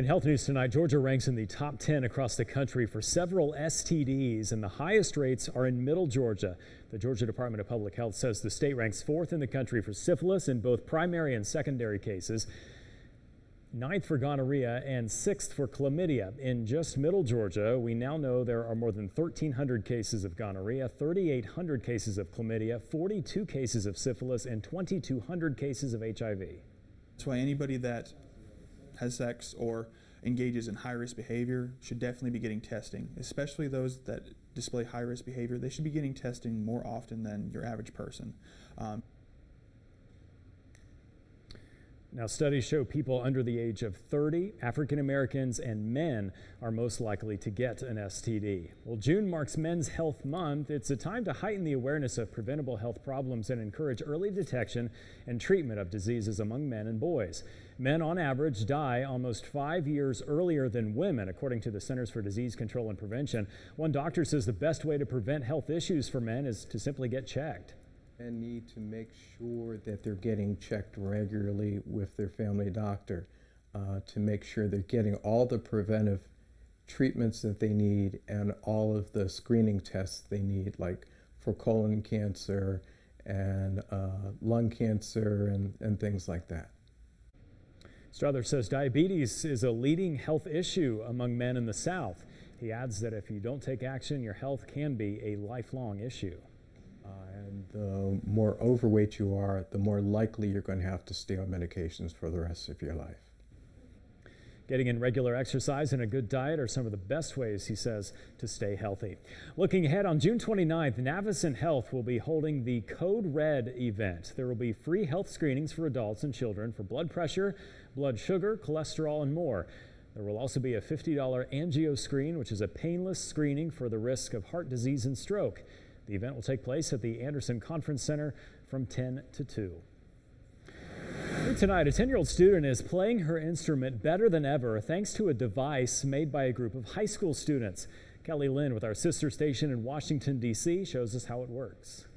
In health news tonight, Georgia ranks in the top 10 across the country for several STDs, and the highest rates are in Middle Georgia. The Georgia Department of Public Health says the state ranks 4th in the country for syphilis in both primary and secondary cases, 9th for gonorrhea, and 6th for chlamydia. In just Middle Georgia, we now know there are more than 1,300 cases of gonorrhea, 3,800 cases of chlamydia, 42 cases of syphilis, and 2,200 cases of HIV. That's why anybody that has sex or engages in high-risk behavior should definitely be getting testing, especially those that display high-risk behavior. They should be getting testing more often than your average person. Now, studies show people under the age of 30, African Americans, and men are most likely to get an STD. Well, June marks Men's Health Month. It's a time to heighten the awareness of preventable health problems and encourage early detection and treatment of diseases among men and boys. Men, on average, die almost 5 years earlier than women, according to the Centers for Disease Control and Prevention. One doctor says the best way to prevent health issues for men is to simply get checked. And need to make sure that they're getting checked regularly with their family doctor to make sure they're getting all the preventive treatments that they need and all of the screening tests they need, like for colon cancer and lung cancer and things like that. Strother says diabetes is a leading health issue among men in the South. He adds that if you don't take action, your health can be a lifelong issue. And the more overweight you are, the more likely you're going to have to stay on medications for the rest of your life. Getting in regular exercise and a good diet are some of the best ways, he says, to stay healthy. Looking ahead, on June 29th, Navicent Health will be holding the Code Red event. There will be free health screenings for adults and children for blood pressure, blood sugar, cholesterol, and more. There will also be a $50 angio screen, which is a painless screening for the risk of heart disease and stroke. The event will take place at the Anderson Conference Center from 10 to 2. Tonight, a 10-year-old student is playing her instrument better than ever thanks to a device made by a group of high school students. Kelly Lynn with our sister station in Washington, D.C. shows us how it works.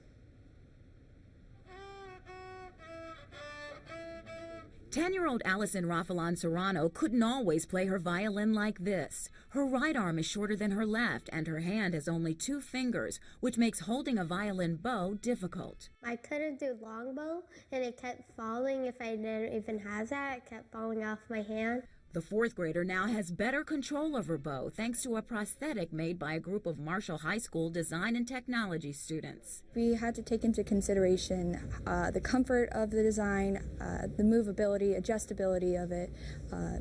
10-year-old Allison Rafalan Serrano couldn't always play her violin like this. Her right arm is shorter than her left, and her hand has only 2 fingers, which makes holding a violin bow difficult. I couldn't do long bow, and it kept falling. If I didn't even have that, it kept falling off my hand. The 4th grader now has better control of her bow thanks to a prosthetic made by a group of Marshall High School design and technology students. We had to take into consideration the comfort of the design, the movability, adjustability of it,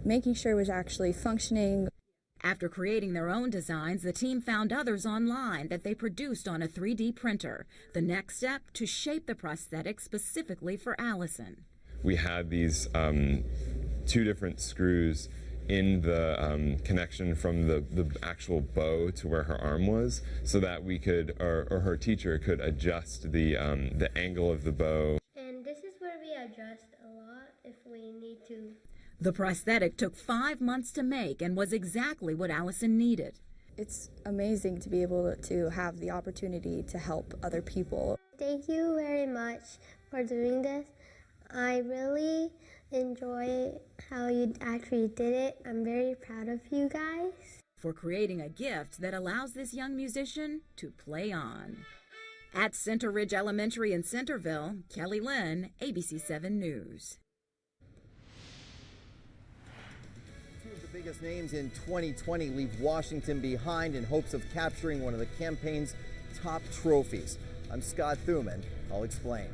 making sure it was actually functioning. After creating their own designs, the team found others online that they produced on a 3D printer. The next step, to shape the prosthetic specifically for Allison. We had these 2 different screws in the connection from the actual bow to where her arm was, so that we could, or her teacher could adjust the angle of the bow. And this is where we adjust a lot if we need to. The prosthetic took 5 months to make and was exactly what Allison needed. It's amazing to be able to have the opportunity to help other people. Thank you very much for doing this. I really enjoy how you actually did it. I'm very proud of you guys. For creating a gift that allows this young musician to play on. At Center Ridge Elementary in Centerville, Kelly Lynn, ABC 7 News. 2 of the biggest names in 2020 leave Washington behind in hopes of capturing one of the campaign's top trophies. I'm Scott Thuman. I'll explain.